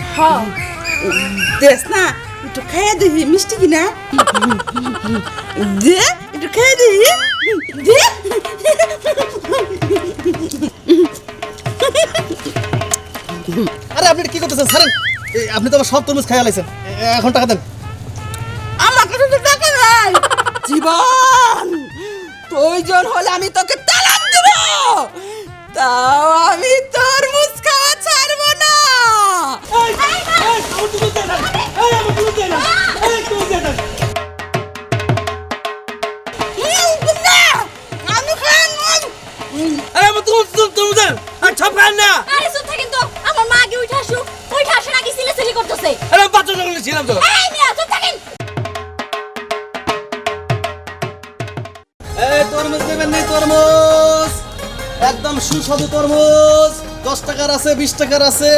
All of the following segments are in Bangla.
হ্যাঁ দেখ না একটু খেয়ে দেখি মিষ্টি কিনা দে একটু খেয়ে দেখি দে আরে আপনি কি করতেছেন ছাড়েন আপনি তো আমার সব তরমুজ খাইয়া লাইছেন এখন টাকা দেন আমার কাছে তো টাকা নাই জীবন প্রয়োজন হলে আমি তোকে তালাক দেব তাও আমি তরমুজ খাওয়া ছাড়বো না আরে চুপ থাকেন তো আমার মা আগে উঠে আসুক উঠে আসে নাকি সিলেসিলি করতেছে এই মিয়া চুপ থাকেন এই তরমুজ নেবেন নি তরমুজ একদম সুস্বাদু তরমুজ 10 টাকার আছে 20 টাকার আছে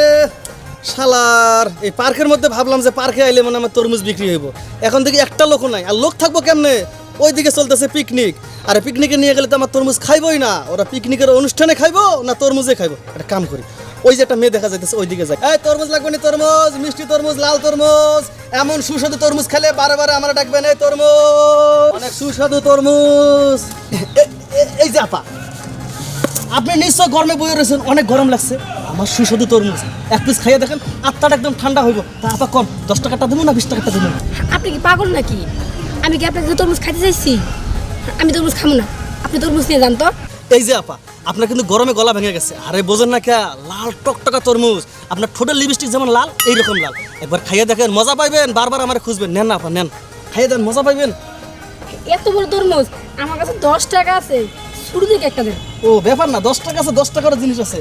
শালার এই পার্কের মধ্যে ভাবলাম যে পার্কে আইলে মানে আমার তরমুজ বিক্রি হইব এখন দেখি একটা লোকও নাই আর লোক থাকবো কেমনে ওইদিকে চলতেছে পিকনিক আর পিকনিকে নিয়ে গেলে তো আমার তরমুজ খাইবই না ওরা পিকনিকের অনুষ্ঠানে খাইবো না তরমুজে খাইবো একটা কাম করি ওই যে একটা মেয়ে দেখা যাইতেছে ওইদিকে যাই এই তরমুজ লাগবে নি তরমুজ মিষ্টি তরমুজ লাল তরমুজ এমন সুস্বাদু তরমুজ খেলে বারে বারে আমরা ডাকবেন এই তরমুজ অনেক সুস্বাদু তরমুজ এই যে আপা আপনি নিশ্চয় গরমে বইয়ে রয়েছেন অনেক গরম লাগছে আমার সুস্বাদু তরমুজ এক পিস খাইয়ে দেখেন আত্মাটা একদম ঠান্ডা হইব তা আপা কম 10 টাকাটা দেবো না 20 টাকাটা দেবো আপনি কি পাগল নাকি আমি কি আপনাকে তরমুজ খাইতে চাইছি আমি তরমুজ খাবো না আপনি তরমুজ নিয়ে যান তো এই যে আপা আপনার কিন্তু গরমে গলা ভেঙে গেছে আরে বোঝেন না কে লাল টকটকা তরমুজ আপনার ঠোঁটের লিপস্টিক যেমন লাল এইরকম লাল একবার খাইয়ে দেখেন মজা পাইবেন বারবার আমার খুঁজবেন নেন না আপা নেন খাইয়ে দেন মজা পাইবেন এত বড় তরমুজ আমার কাছে 10 টাকা আছে শুরু থেকে একটা দেন ও ব্যাপার না 10 টাকা আছে 10 টাকার জিনিস আছে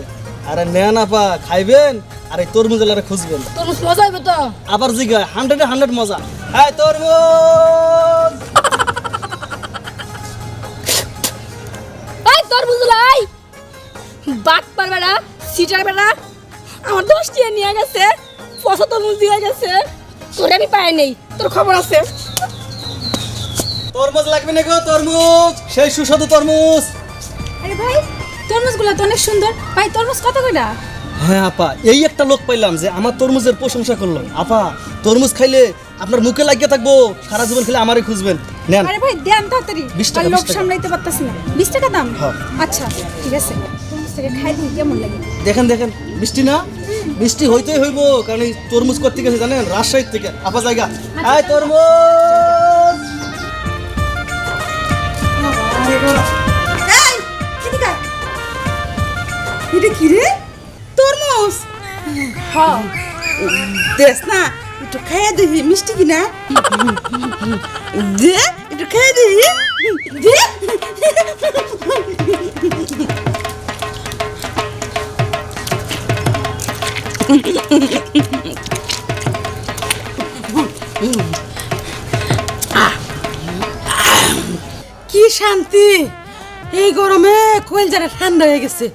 আরে নেন আপা খাইবেন আর এই তরমুজ এলারে খুঁজবেন তরমুজ মজা হবে তো আবার জিগা 100 মজা হ্যাঁ তরমুজ এই তরমুজ লাই বাট পারবে না সিটার বেড়া আমার 10 টাকা নিয়ে গেছে পয়সা তরমুজ দিয়ে গেছে তোর আমি পাই নেই তোর খবর আছে তরমুজ লাগবে না গো তরমুজ সেই সুস্বাদু তরমুজ আরে ভাই তরমুজগুলো তো অনেক সুন্দর ভাই তরমুজ কত কইরা হ্যাঁ আপা এই একটা লোক পাইলাম যে আমার তরমুজের প্রশংসা করলো আপা তরমুজ খাইলে আপনার মুখে লাগিয়ে থাকবো সারা জীবন খেলে আমারই খুঁজবেন নেন আরে ভাই দেন তাড়াতাড়ি 20 টাকা, আর লোক 20 টাকা। সামলাইতে পারতাছি না 20 টাকা দাম হ্যাঁ। আচ্ছা ঠিক আছে তরমুজটাকে খাই দিই কেমন লাগে দেখেন দেখেন মিষ্টি না মিষ্টি হইতেই হইব কারণ এই তরমুজ করতে গেছে জানেন রাজশাহী থেকে আপা জায়গা এই তরমুজ এই এদিকে আয়। এটা কি রে তরমুজ হ্যাঁ দেখ না একটু খেয়ে দেখি মিষ্টি কিনা দে একটু খেয়ে দেখি দে কি শান্তি এই গরমে কোয়েল যারা ঠান্ডা হয়ে গেছে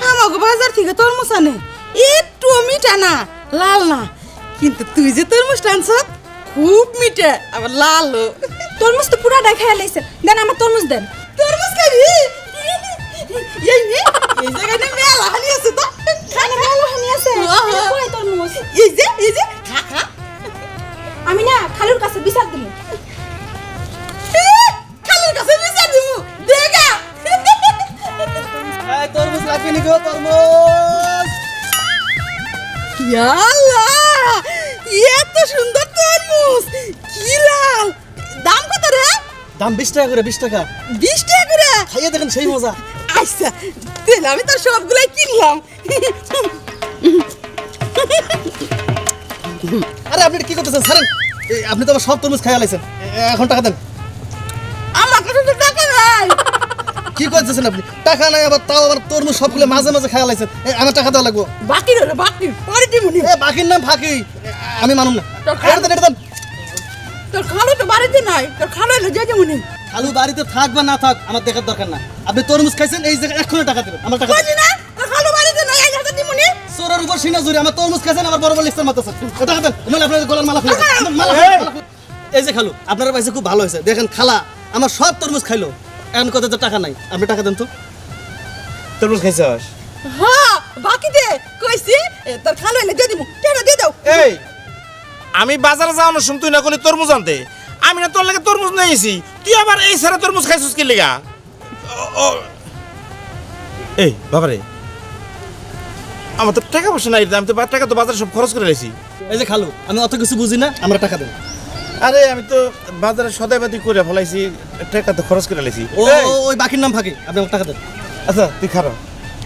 আমাকে বাজার থেকে তরমুজ আনে একটু মিঠা না লাল না কিন্তু তুই যে তরমুজ টানছ খুব মিঠা আবার লাল তরমুজ তো পুরাটাই খাই লাইছে দেন আমার তরমুজ দেন তরমুজ খাবি এই নে এই জায়গায় না মেলা হানি আছে তো খানে ভালো হানি আছে কই তরমুজ এই যে খা খা আমি না খালুর কাছে বিচার দিমু খালুর কাছে বিচার দিমু দেখা এই তরমুজ লাগবে নি গো তরমুজ ইয়াল্লাহ এত সুন্দর তরমুজ কি লাল দাম কত রে দাম 20 টাকা করে 20 টাকা 20 টাকা করে খাইয়ে দেখেন সেই মজা আচ্ছা তাহলে আমি তোর সবগুলাই কিনলাম আরে আপনি কি করতেছেন ছাড়েন আপনি তো আমার সব তরমুজ খাইয়া লাইছেন এখন টাকা দেন আমার কাছে তো টাকা নাই কি করতেছেন আপনি টাকা নাই আবার তাও আবার তরমুজ সবগুলো মাঝে মাঝে খাইয়া লাইছেন আমার টাকা দেওয়া লাগবো বাকি রে বাকি পরে দিমুনি বাকির নাম ফাঁকি আমি মানুম না তোর এটা দেন, এটা দেন। তোর খালু তো বাড়িতে নাই তোর খালু এলে যে যেমনি খালু বাড়িতে থাক বা না থাক আমার দেখার দরকার না আপনি তরমুজ খাইছেন এই জায়গায় এক্ষুনি টাকা দেবেন আমার টাকা বুঝি না তোর খালু বাড়িতে নাই এই হাতে দিমুনি সোরার উপর সিনা জুড়ে আমার তরমুজ খাইছেন আমার বড় বড় লিস্টার মারতেছেন টাকা দেন নইলে আপনার গলার মালা খুলে দেন। আমার মালা খুলে দেন, মালা খুলে- এই যে খালু আপনার পাইছে খুব ভালো হয়েছে দেখেন খালা আমার সব তরমুজ খাইলো এখন কত টাকা নাই আপনি টাকা দেন তো তরমুজ খাইছস হ্যাঁ বাকি দে কইছি তোর খালো এনে দিয়ে দিমু টেরা দিয়ে দাও এই আমি বাজারে যাওয়ানোর সময় তুই না করলি তরমুজ আনতে আমি না তোর লাগে তরমুজ নিয়েছি তুই আবার এই সারা তরমুজ খাইছিস কি লেগা এই বাবারে আমার তো টাকা পয়সা নাই আমি তো টাকা তো বাজারে সব খরচ করে রেখেছি এই যে খালু আমি অত কিছু বুঝি না, আমরা টাকা দেবো। আরে আমি তো বাজারে সদাইবাদি করে ফেলাইছি টাকা তো খরচ করে রেখেছি ওই বাকির নাম ফাঁকি, আপনি আমার টাকা দেন। আচ্ছা তুই খারাপ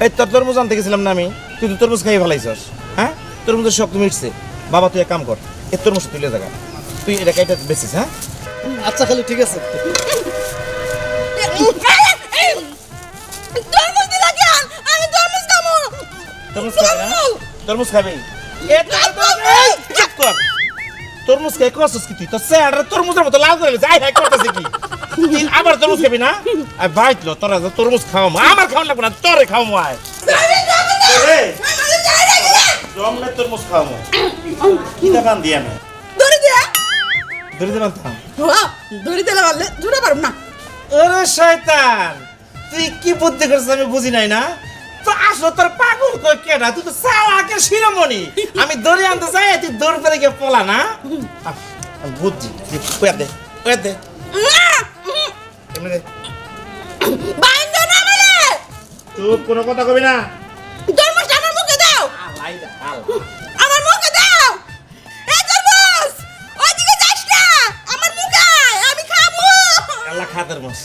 এই তোর তরমুজ আনতে গেছিলাম না আমি তুই তো তরমুজ খাই ফেলাইছস হ্যাঁ তরমুজের শক্ত মিটছে বাবা তুই এক কাম কর এই তরমুজ তুলে জায়গা তুই এটা কাইটা বেচিস হ্যাঁ আচ্ছা খালু ঠিক আছে। তরমুজ দিলা কেন আমি তরমুজ খাবো তরমুজ খাবি না তরমুজ খাবি চুপ কর তরমুজ খাই করছিস কি তুই তো স্যার তরমুজের মতো লাল করে যাই হাই করতেছে কি তুই আবার তরমুজ খাবি না আর বাইতলো তোরা তরমুজ খাও আমার খাওয়া লাগবে না তোরে খাও আয় জমনে তরমুজ খাও কি দাবান দিয়ে আমি ধরে দে ধরে দেবান থাম ধরে দিলে বললে জুড়ে পারব না ওরে শয়তান তুই কি বুদ্ধি করছিস আমি বুঝি নাই না তো আসলে তোর পাগল কই কেডা তুই তো সাওয়াকে শিরোমণি আমি দড়ি আনতে যাই তুই দৌড় ধরে গিয়ে পলা না আমি বুদ্ধি কইয়া দে এমনি দে বাইন্দ না বলে চুপ কোনো কথা কবি না তরমুজ আমার মুখে দাও আলাই দা আল আমার মুখে দাও এই তরমুজ ওইদিকে যাস না আমার মুখে আয়, আমি খাবো আল্লাহ খাতের মাস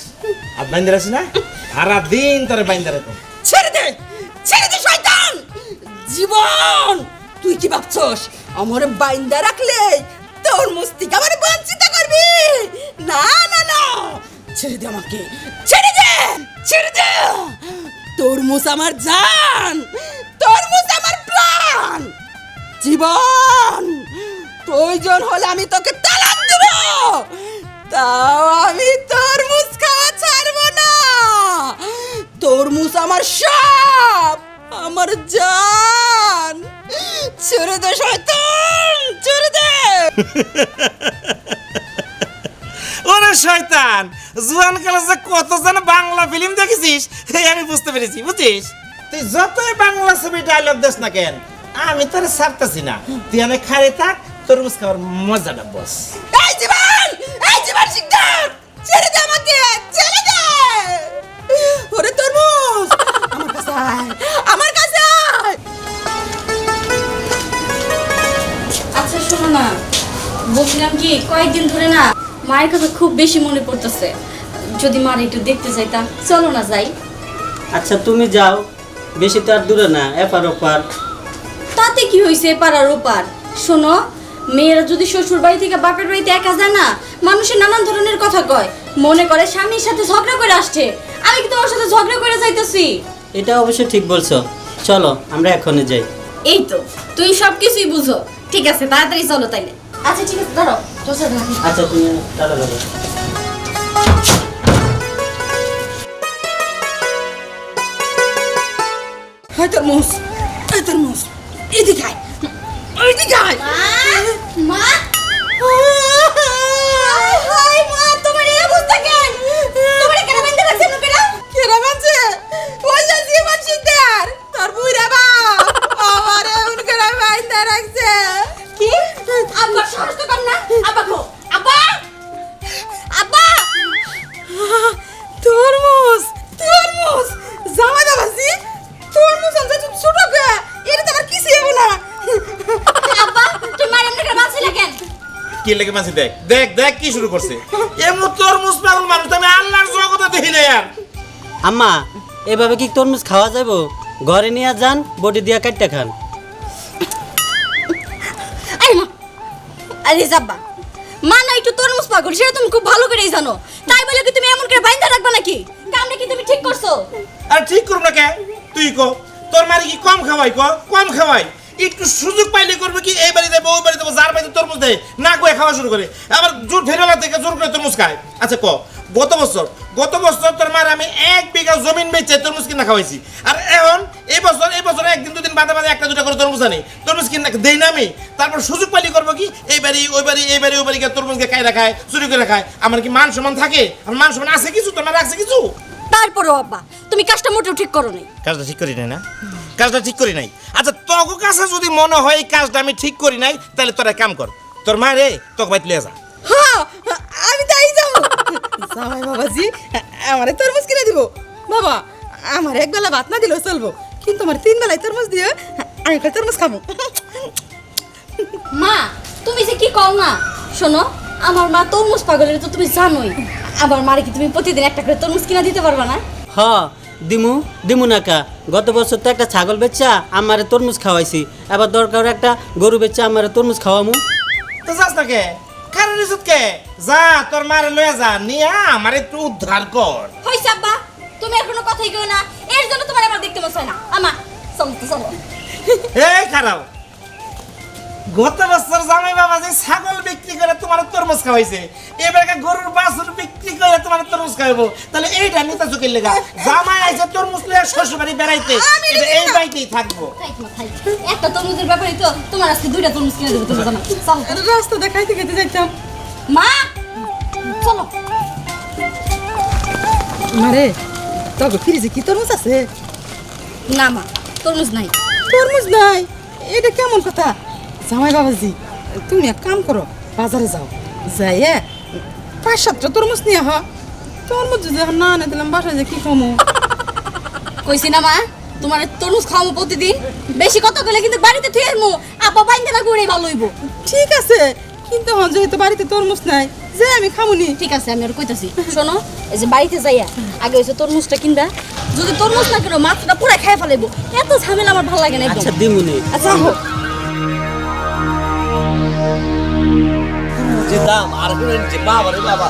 আর বাইন্দা রাখছি না সারা দিন তোরে বাইন্দা রাখো ছেড়ে দে শয়তান জীবন তুই কি ভাবছস আমার বাইন্দা রাখলে তোর মুস্তিক আমার বঞ্চিত করবি না না না ছেড়ে দে আমাকে ছেড়ে দে তরমুজ আমার জান তরমুজ আমার প্রাণ জীবন প্রয়োজন হলে আমি তোকে তালাক দেব তাও আমি তরমুজ খাওয়া ছাড়বো না তরমুজ আমার সব আমার জান ছেড়ে দে শয়তান ছেড়ে দে ওরে শয়তান জুয়ান কালে যে কত জন বাংলা ফিল্ম দেখেছিস এই আমি বুঝতে পেরেছি বুঝছিস তুই যতই বাংলা ছবি ডায়লগ দিস না কেন আমি তোর ছাড়তেছি না তুই আমি খারে থাক তরমুজ খাওয়ার মজাটা বস এই জীবন শিকদার ছেড়ে দে আমাকে ছেড়ে দে ওরে তরমুজ আমার কাছে আয় আচ্ছা শোনো না বলছিলাম কি কয়েকদিন ধরে না মায়ের কথা খুব বেশি মনে পড়তেছে যদি মার একটু দেখতে যাইতাম চলো না যাই আচ্ছা তুমি যাও, বেশি তো আর দূরে না, এপার ওপার। তাতে কি হয়েছে পাড়ার ওপার শোনো মেয়েরা যদি শ্বশুর বাড়ি থেকে বাপের বাড়িতে একা যায় না মানুষের নানান ধরনের কথা কয় মনে করে স্বামীর সাথে ঝগড়া করে আসছে আমি কি তোমার সাথে ঝগড়া করে যাইতেছি এটা অবশ্যই ঠিক বলছো, চলো আমরা এখনই যাই। এই তো তুই সব কিছুই বুঝো ঠিক আছে তাড়াতাড়ি চলো তাইলে আচ্ছা ঠিক আছে দাঁড়াও আচ্ছা তুমি দাঁড়া দাঁড়া। তরমুজ এদিকে আয় মা হাই মা তোমার এই অবস্থা কেন তোমার কেন বেঁধে রাখছেন কেন কেরা বাজে ওই যে জীবন শিকদার তোর বুইরা বাপ আমারে উনকে বাইন্দা রাখছে কি আব্বা সাহস তো কম না আব্বা কো আব্বা তরমুজ জামা দাবাসি তরমুজ আনতে তুমি ছোট গে এটা তো আমার কিছু হবে না আব্বা তুমি মার এমনি করে বাঁচছিলে কেন কি লেগে মাসি দেখ দেখ দেখ কি শুরু করছে এমন তরমুজ পাগল মানুষ আমি আল্লাহর জগতে দেখি না यार আম্মা এভাবে কি তরমুজ খাওয়া যাবো? ঘরে নিয়ে যান, বটি দিয়া কাটতে খান। আরে যাব্বা মা না একটু তরমুজ পাগল সেটা তুমি খুব ভালো করেই জানো তাই বলে কি তুমি এমন করে বাইন্ধা রাখবা নাকি কামটা কি তুমি ঠিক করছো আর ঠিক করব না কে তুই কো তোর মারি কি কম খাওয়াই একটু সুযোগ পাইলে করবে কি এই বাড়ি দেবো ওই বাড়ি দেবো যার বাড়িতে তরমুজ দেয় না কয়ে খাওয়া শুরু করে আবার জোর ফেরালা থেকে জোর করে তরমুজ খায় আচ্ছা ক গত বছর তোর মার আমি 1 বিঘা জমিন বেচে তরমুজ কিনা খাওয়াইছি আর এখন এই বছর একদিন দুদিন বাদে একটা দুটা করে তরমুজ আনি তরমুজ কিনা দেই না আমি তারপর সুযোগ পাইলে করবো কি এই বাড়ি ওই বাড়ি তরমুজকে খায় চুরি করে খায় আমার কি মান সম্মান থাকে আমার মান সম্মান আছে কিছু তোমার রাখছে কিছু তারপরেও আব্বা তুমি কাজটা মোটেও ঠিক করো নাই। কাজটা ঠিক করি নাই না, কাজটা ঠিক করি নাই। আচ্ছা তোর কাছে যদি মনে হয় এই কাজটা আমি ঠিক করি নাই, তাহলে তোরা কাম কর, তোর মা রে তোকে বাইতে লিয়ে যা। হ্যাঁ আমি তাই যাবো। জামাই বাবাজি আমারে তরমুজ কিনে দিব। বাবা আমার এক বেলা ভাত না দিলেও চলবো, কিন্তু আমার 3 বেলায় তরমুজ দিয়ে আমি খালি তরমুজ খাবো। মা তুমি যে কি কও না, শোনো আমার মা তরমুজ পাগলের তো তুমি জানোই। আবার মারে কি তুমি প্রতিদিন একটা করে তরমুজ কিনা দিতে পারবা না? হ দিমু দিমু নাকা। গত বছর তো একটা ছাগল বেচা আমারে তরমুজ খাওয়াইছি, এবার দরকার একটা গরু বেচা আমারে তরমুজ খাওয়ামু। তো যাস না কে, কারণ ইসুত কে, যা তোর মারে লয়ে যা, নিয়ে আমার একটু উদ্ধার কর। হইছে আব্বা, তুমি আর কোনো কথাই কইও না, এর জন্য তোমার আমার দেখতে মন চায় না। আমা চলো তো চলো। এই খারাপ, গত বছর জামাই বাবা যে ছাগল বিক্রি করে তোমার তরমুজ খাওয়াইছে, এবার গরুর বাছুর বিক্রি করে তোমার তরমুজ খাওয়াবো, তাহলে এইটা নিতে চোখের লেগা জামাই আইছে তরমুজ লয়ে শ্বশুর বাড়ি বেড়াইতে, এটা এই বাড়িতেই থাকবো। থাইক মা থাইক, একটা তরমুজের ব্যাপারে তো তোমার আজকে 2টা তরমুজ কিনে দেবো তুমি জানো। চলো রাস্তা দেখাইতে খেতে যাইতাম। মা চলো। মারে তবে ফ্রিজে কি তরমুজ আছে? না মা তরমুজ নাই। তরমুজ নাই? এটা কেমন কথা? জামাই বাবাজি তুমি এক কাম করো, বাজারে যাও, যাইয়ে 5-7টা তরমুজ নিয়ে আহ। তরমুজ যদি এখন না আনে দিলাম বাসায় যে কি খামো? কইছি না মা তোমার তরমুজ খাওয়াবো প্রতিদিন, বেশি কথা কইলে কিন্তু বাড়িতে থুয়ে আইমু, আপা বাইন্দা না ঘুরে ভালো হইব। ঠিক আছে, কিন্তু এখন যেহেতু বাড়িতে তরমুজ নাই, যে আমি খামুনি। ঠিক আছে আমি আর কইতাছি, শোনো এই যে বাড়িতে যাইয়া আগে হইছে তরমুজটা কিনবা, যদি তরমুজ না কিনো মাছটা পুরা খাই ফেলাইবো, এত ঝামেলা আমার ভালো লাগে না একদম। আচ্ছা দিমুনি। আচ্ছা আহো। যে দাম আর যে বাবা রে বাবা,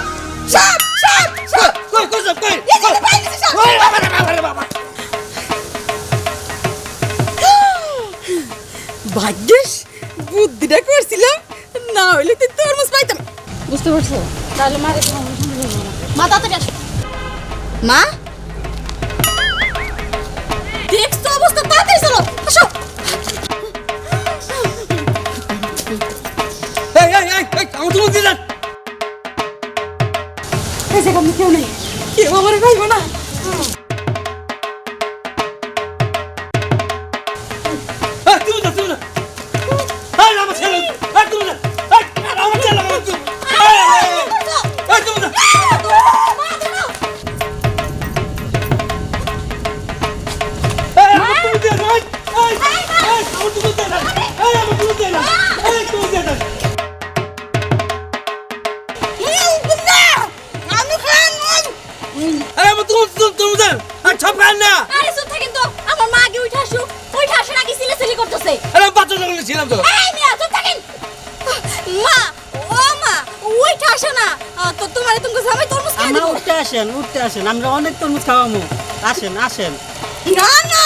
সাপ সাপ সাপ কই কই সব কই, এই যে বাইরে সাপ। ওই বাবা রে বাবা রে বাবা। ভাগ্যিস বুদ্ধিটা করছিলাম, না হইলে তুই তরমুজ পাইতাম। বুঝতে পারছো? তাহলে মারে খাওয়ানো সম্ভব হবে না। মা তাড়াতাড়ি আসো। মা দেখছো অবস্থা, তাড়াতাড়ি চলো আসো। এই এই এই এই আমার তুমি দিলেন। এই জায়গা আমি কেউ নেই, কেউ আমার পাইব না। এই তুমি না তুমি না, এই আমার ছেলে, এই তুমি না, এই আমার ছেলে আমার তুমি, এই তুমি না। এই আমার তুমি দিলেন, এই আমার তুমি দিলেন, এই আমার তুমি দিলেন, এই তুমি দিলেন। এই আমার তুমি তুমি দিলেন, আর সব খান না। আরে চুপ থাকেন তো, আমার মা আগে উঠে আসুক, উঠে আসেন আগে সিলেসিলি করতেছে। আরে বাচ্চা যখন ছিলাম তো। এই মিয়া চুপ থাকেন। মা ও মা উঠে আসো না, তো তোমার তুমি জামাই তরমুজ খাই আমরা দেবো। উঠতে আসেন আমরা অনেক তরমুজ খাওয়ামু। আসেন আসেন। না না